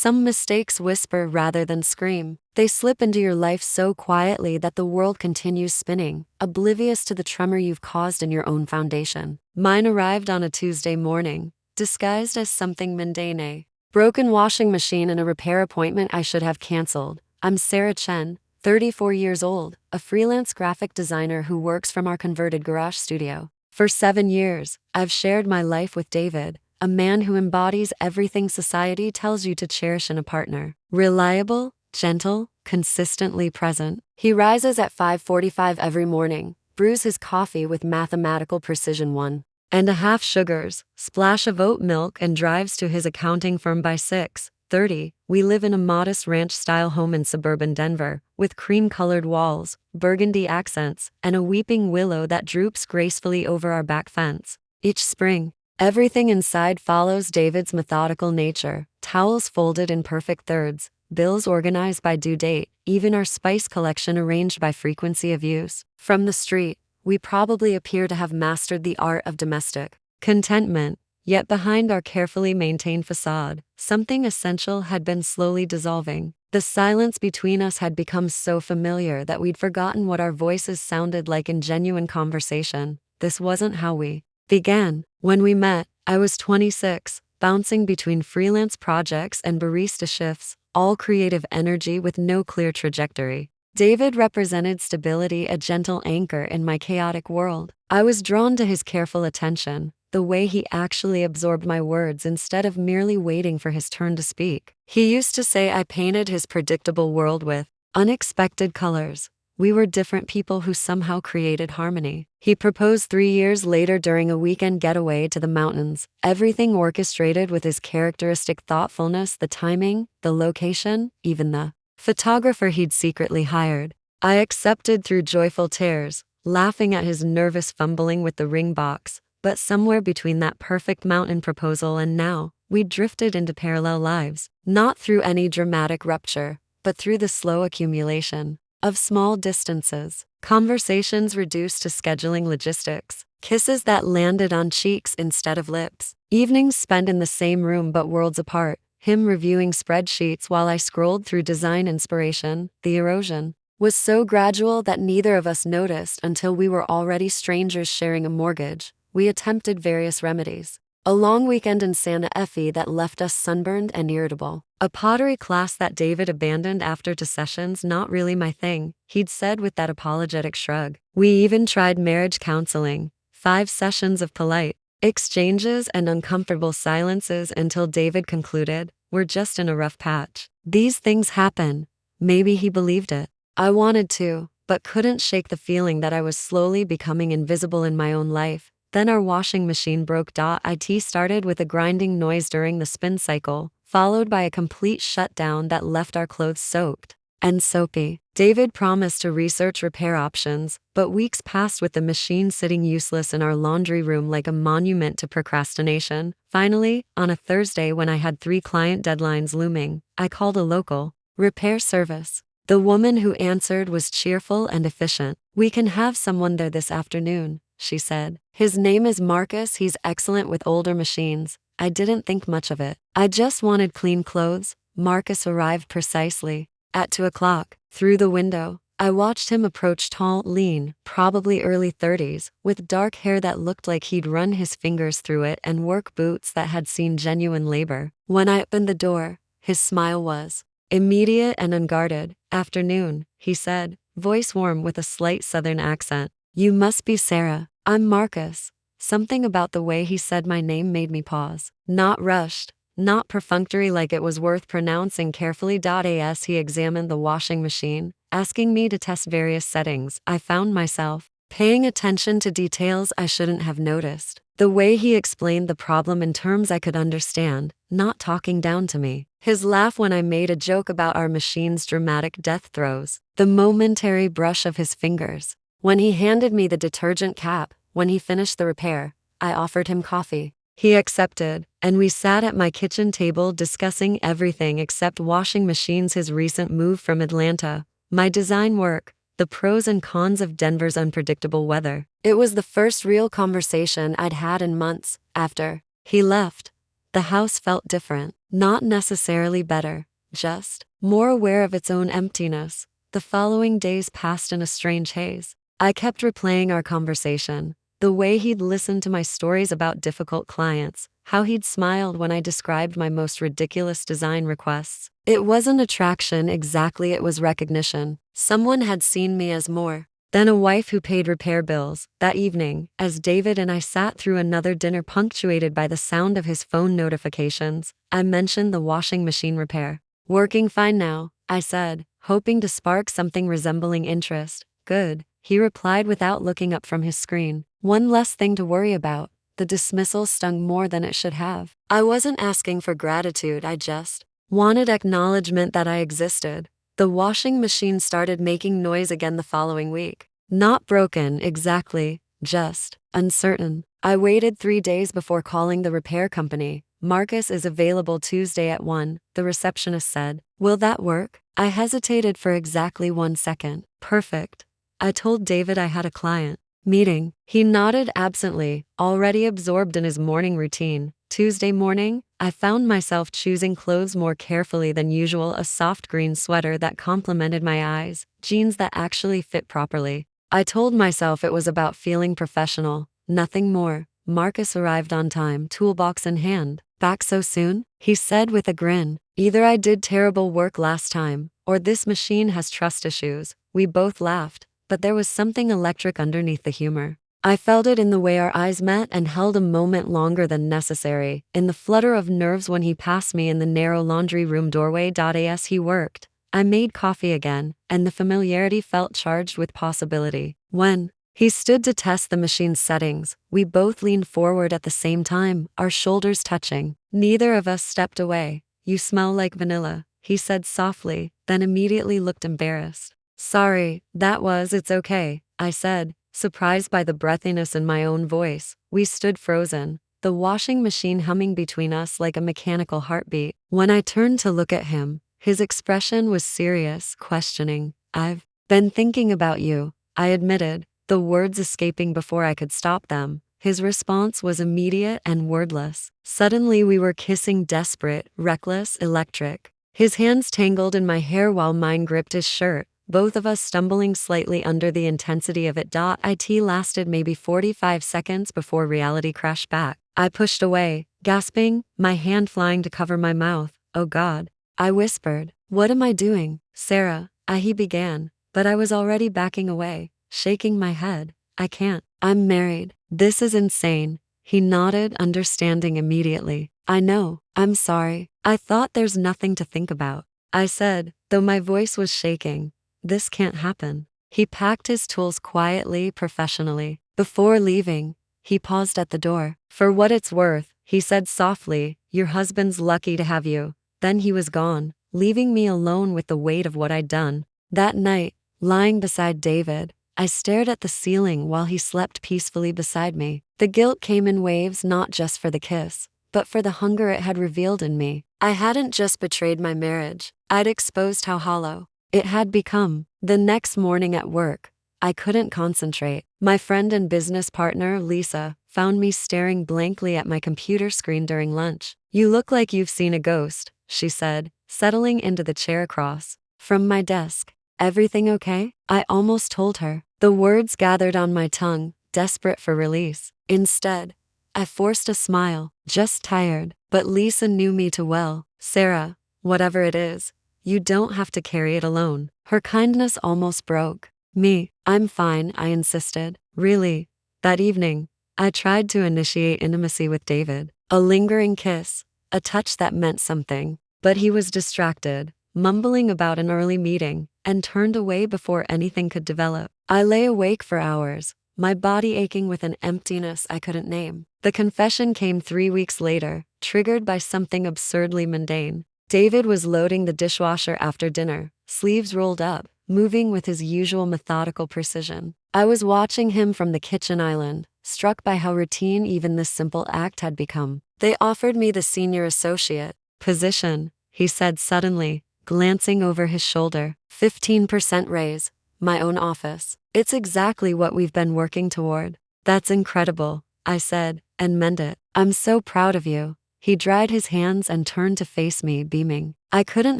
Some mistakes whisper rather than scream. They slip into your life so quietly that the world continues spinning, oblivious to the tremor you've caused in your own foundation. Mine arrived on a Tuesday morning, disguised as something mundane. Broken washing machine and a repair appointment I should have canceled. I'm Sarah Chen, 34 years old, a freelance graphic designer who works from our converted garage studio. For 7 years, I've shared my life with David, a man who embodies everything society tells you to cherish in a partner. Reliable, gentle, consistently present. He rises at 5:45 every morning, brews his coffee with mathematical precision 1.5 sugars, splash of oat milk, and drives to his accounting firm by 6:30. We live in a modest ranch-style home in suburban Denver, with cream-colored walls, burgundy accents, and a weeping willow that droops gracefully over our back fence. Each spring, everything inside follows David's methodical nature: towels folded in perfect thirds, bills organized by due date, even our spice collection arranged by frequency of use. From the street, we probably appear to have mastered the art of domestic contentment, yet behind our carefully maintained facade, something essential had been slowly dissolving. The silence between us had become so familiar that we'd forgotten what our voices sounded like in genuine conversation. This wasn't how we began. When we met, I was 26, bouncing between freelance projects and barista shifts, all creative energy with no clear trajectory. David represented stability, a gentle anchor in my chaotic world. I was drawn to his careful attention, the way he actually absorbed my words instead of merely waiting for his turn to speak. He used to say I painted his predictable world with unexpected colors. We were different people who somehow created harmony. He proposed 3 years later during a weekend getaway to the mountains, everything orchestrated with his characteristic thoughtfulness: the timing, the location, even the photographer he'd secretly hired. I accepted through joyful tears, laughing at his nervous fumbling with the ring box. But somewhere between that perfect mountain proposal and now, we drifted into parallel lives, not through any dramatic rupture, but through the slow accumulation of small distances, conversations reduced to scheduling logistics, kisses that landed on cheeks instead of lips, evenings spent in the same room but worlds apart, him reviewing spreadsheets while I scrolled through design inspiration. The erosion was so gradual that neither of us noticed until we were already strangers sharing a mortgage. We attempted various remedies. A long weekend in Santa Fe that left us sunburned and irritable. A pottery class that David abandoned after 2 sessions. Not really my thing, he'd said with that apologetic shrug. We even tried marriage counseling. 5 sessions of polite exchanges and uncomfortable silences until David concluded, we're just in a rough patch. These things happen. Maybe he believed it. I wanted to, but couldn't shake the feeling that I was slowly becoming invisible in my own life. Then our washing machine broke. It started with a grinding noise during the spin cycle, followed by a complete shutdown that left our clothes soaked and soapy. David promised to research repair options, but weeks passed with the machine sitting useless in our laundry room like a monument to procrastination. Finally, on a Thursday when I had 3 client deadlines looming, I called a local repair service. The woman who answered was cheerful and efficient. We can have someone there this afternoon, she said. His name is Marcus. He's excellent with older machines. I didn't think much of it. I just wanted clean clothes. Marcus arrived precisely at 2 o'clock. Through the window, I watched him approach, tall, lean, probably early 30s, with dark hair that looked like he'd run his fingers through it and work boots that had seen genuine labor. When I opened the door, his smile was immediate and unguarded. Afternoon, he said, voice warm with a slight southern accent. You must be Sarah. I'm Marcus. Something about the way he said my name made me pause. Not rushed, not perfunctory like it was worth pronouncing carefully. As he examined the washing machine, asking me to test various settings, I found myself paying attention to details I shouldn't have noticed. The way he explained the problem in terms I could understand, not talking down to me. His laugh when I made a joke about our machine's dramatic death throes. The momentary brush of his fingers when he handed me the detergent cap. When he finished the repair, I offered him coffee. He accepted, and we sat at my kitchen table discussing everything except washing machines, his recent move from Atlanta, my design work, the pros and cons of Denver's unpredictable weather. It was the first real conversation I'd had in months. After he left, The house felt different, not necessarily better, just more aware of its own emptiness. The following days passed in a strange haze. I kept replaying our conversation, the way he'd listened to my stories about difficult clients, how he'd smiled when I described my most ridiculous design requests. It wasn't attraction exactly, it was recognition. Someone had seen me as more than a wife who paid repair bills. That evening, as David and I sat through another dinner punctuated by the sound of his phone notifications, I mentioned the washing machine repair. "Working fine now," I said, hoping to spark something resembling interest. "Good," he replied without looking up from his screen. One less thing to worry about. The dismissal stung more than it should have. I wasn't asking for gratitude, I just wanted acknowledgement that I existed. The washing machine started making noise again the following week. Not broken, exactly, just uncertain. I waited 3 days before calling the repair company. "Marcus is available Tuesday at 1, the receptionist said. "Will that work?" I hesitated for exactly 1 second. "Perfect." I told David I had a client meeting. He nodded absently, already absorbed in his morning routine. Tuesday morning, I found myself choosing clothes more carefully than usual, a soft green sweater that complemented my eyes, jeans that actually fit properly. I told myself it was about feeling professional, nothing more. Marcus arrived on time, toolbox in hand. "Back so soon?" he said with a grin. "Either I did terrible work last time, or this machine has trust issues." We both laughed, but there was something electric underneath the humor. I felt it in the way our eyes met and held a moment longer than necessary, in the flutter of nerves when he passed me in the narrow laundry room doorway. As he worked, I made coffee again, and the familiarity felt charged with possibility. When he stood to test the machine's settings, we both leaned forward at the same time, our shoulders touching. Neither of us stepped away. "You smell like vanilla," he said softly, then immediately looked embarrassed. "Sorry, it's okay," I said, surprised by the breathiness in my own voice. We stood frozen, the washing machine humming between us like a mechanical heartbeat. When I turned to look at him, his expression was serious, questioning. "I've been thinking about you," I admitted, the words escaping before I could stop them. His response was immediate and wordless. Suddenly we were kissing, desperate, reckless, electric. His hands tangled in my hair while mine gripped his shirt, both of us stumbling slightly under the intensity of it. It lasted maybe 45 seconds before reality crashed back. I pushed away, gasping, my hand flying to cover my mouth. "Oh God," I whispered. "What am I doing?" "Sarah," he began, but I was already backing away, shaking my head. "I can't. I'm married. This is insane." He nodded, understanding immediately. "I know. I'm sorry. I thought there's nothing to think about," I said, though my voice was shaking. "This can't happen." He packed his tools quietly, professionally. Before leaving, he paused at the door. "For what it's worth," he said softly, "your husband's lucky to have you." Then he was gone, leaving me alone with the weight of what I'd done. That night, lying beside David, I stared at the ceiling while he slept peacefully beside me. The guilt came in waves, not just for the kiss, but for the hunger it had revealed in me. I hadn't just betrayed my marriage, I'd exposed how hollow it had become. The next morning at work, I couldn't concentrate. My friend and business partner, Lisa, found me staring blankly at my computer screen during lunch. "You look like you've seen a ghost," she said, settling into the chair across from my desk. "Everything okay?" I almost told her. The words gathered on my tongue, desperate for release. Instead, I forced a smile, "Just tired." But Lisa knew me too well. "Sarah, whatever it is, you don't have to carry it alone." Her kindness almost broke me. "I'm fine," I insisted. "Really?" That evening, I tried to initiate intimacy with David. A lingering kiss, a touch that meant something. But he was distracted, mumbling about an early meeting, and turned away before anything could develop. I lay awake for hours, my body aching with an emptiness I couldn't name. The confession came 3 weeks later, triggered by something absurdly mundane. David was loading the dishwasher after dinner, sleeves rolled up, moving with his usual methodical precision. I was watching him from the kitchen island, struck by how routine even this simple act had become. "They offered me the senior associate position," he said suddenly, glancing over his shoulder. 15% raise, my own office. "It's exactly what we've been working toward." "That's incredible," I said, and meant it. "I'm so proud of you." He dried his hands and turned to face me, beaming. I couldn't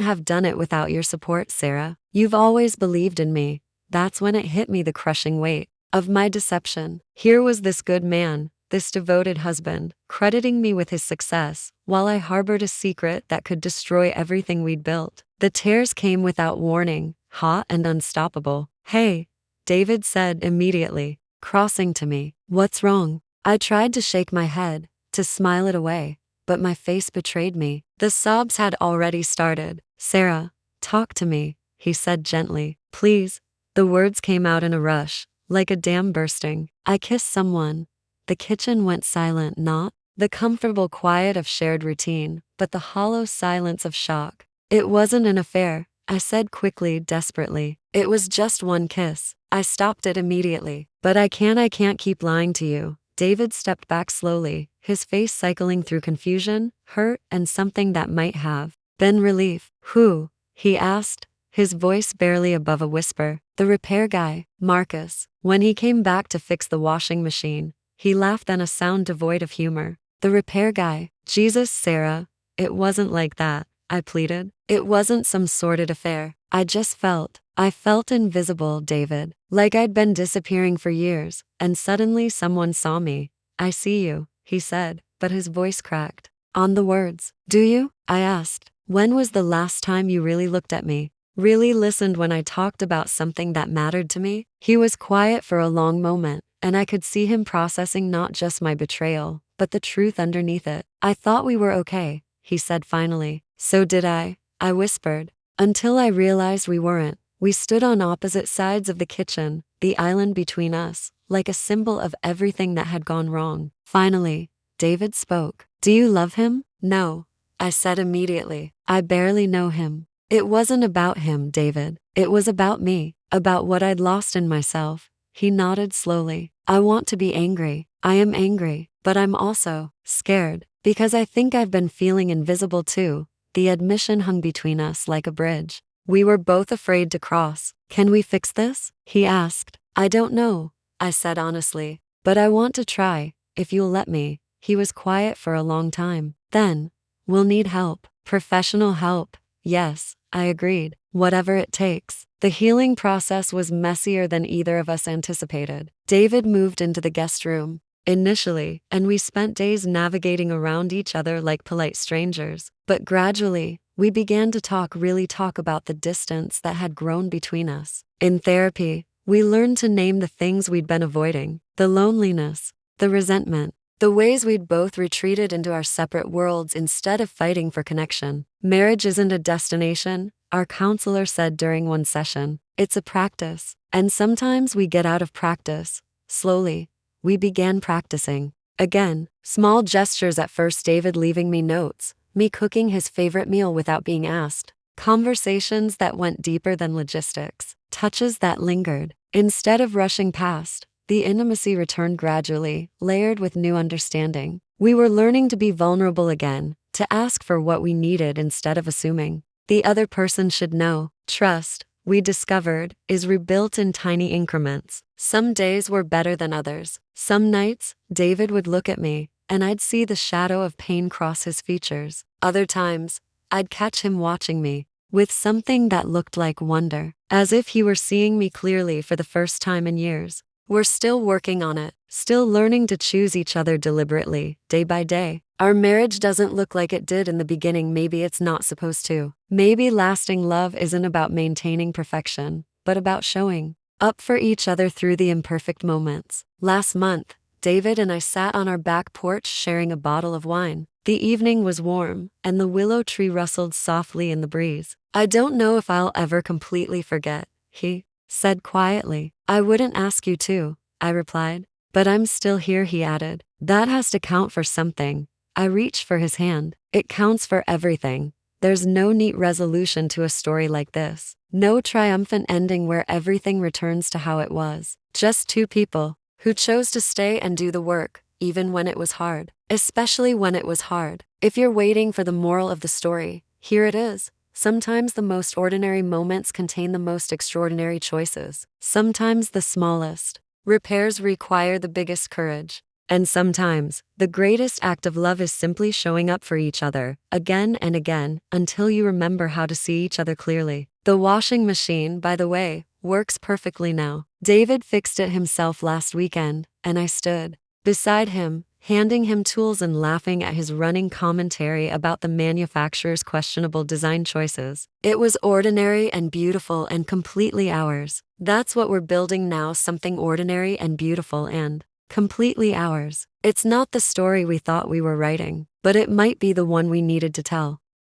have done it without your support, Sarah. You've always believed in me. That's when it hit me, the crushing weight of my deception. Here was this good man, this devoted husband, crediting me with his success, while I harbored a secret that could destroy everything we'd built. The tears came without warning, hot and unstoppable. Hey, David said immediately, crossing to me. What's wrong? I tried to shake my head, to smile it away, but my face betrayed me. The sobs had already started. Sarah, talk to me, he said gently. Please. The words came out in a rush, like a dam bursting. I kissed someone. The kitchen went silent, not the comfortable quiet of shared routine, but the hollow silence of shock. It wasn't an affair, I said quickly, desperately. It was just one kiss. I stopped it immediately. But I can't keep lying to you. David stepped back slowly, his face cycling through confusion, hurt, and something that might have been relief. Who? He asked, his voice barely above a whisper. The repair guy, Marcus. When he came back to fix the washing machine, he laughed in a sound devoid of humor. The repair guy. Jesus, Sarah. It wasn't like that, I pleaded. It wasn't some sordid affair. I felt invisible, David. Like I'd been disappearing for years, and suddenly someone saw me. I see you, he said, but his voice cracked on the words. Do you? I asked. When was the last time you really looked at me? Really listened when I talked about something that mattered to me? He was quiet for a long moment, and I could see him processing not just my betrayal, but the truth underneath it. I thought we were okay, he said finally. So did I whispered. Until I realized we weren't. We stood on opposite sides of the kitchen, the island between us, like a symbol of everything that had gone wrong. Finally, David spoke. Do you love him? No, I said immediately. I barely know him. It wasn't about him, David. It was about me, about what I'd lost in myself. He nodded slowly. I want to be angry. I am angry, but I'm also scared, because I think I've been feeling invisible too. The admission hung between us like a bridge. We were both afraid to cross. Can we fix this? He asked. I don't know, I said honestly, but I want to try, if you'll let me. He was quiet for a long time. Then, we'll need help. Professional help. Yes, I agreed. Whatever it takes. The healing process was messier than either of us anticipated. David moved into the guest room initially, and we spent days navigating around each other like polite strangers. But gradually, we began to really talk about the distance that had grown between us. In therapy, we learned to name the things we'd been avoiding, the loneliness, the resentment, the ways we'd both retreated into our separate worlds instead of fighting for connection. Marriage isn't a destination, our counselor said during one session. It's a practice. And sometimes we get out of practice. Slowly, we began practicing. Again, small gestures at first, David leaving me notes, me cooking his favorite meal without being asked. Conversations that went deeper than logistics. Touches that lingered. Instead of rushing past, the intimacy returned gradually, layered with new understanding. We were learning to be vulnerable again, to ask for what we needed instead of assuming the other person should know. Trust, we discovered, is rebuilt in tiny increments. Some days were better than others. Some nights, David would look at me, and I'd see the shadow of pain cross his features. Other times, I'd catch him watching me, with something that looked like wonder, as if he were seeing me clearly for the first time in years. We're still working on it, still learning to choose each other deliberately, day by day. Our marriage doesn't look like it did in the beginning. Maybe it's not supposed to. Maybe lasting love isn't about maintaining perfection, but about showing up for each other through the imperfect moments. Last month, David and I sat on our back porch sharing a bottle of wine. The evening was warm, and the willow tree rustled softly in the breeze. I don't know if I'll ever completely forget, he said quietly. I wouldn't ask you to, I replied. But I'm still here, he added. That has to count for something. I reached for his hand. It counts for everything. There's no neat resolution to a story like this. No triumphant ending where everything returns to how it was. Just two people who chose to stay and do the work, even when it was hard. Especially when it was hard. If you're waiting for the moral of the story, here it is. Sometimes the most ordinary moments contain the most extraordinary choices. Sometimes the smallest repairs require the biggest courage. And sometimes, the greatest act of love is simply showing up for each other, again and again, until you remember how to see each other clearly. The washing machine, by the way, works perfectly now. David fixed it himself last weekend, and I stood beside him, handing him tools and laughing at his running commentary about the manufacturer's questionable design choices. It was ordinary and beautiful and completely ours. That's what we're building now, something ordinary and beautiful and completely ours. It's not the story we thought we were writing, but it might be the one we needed to tell.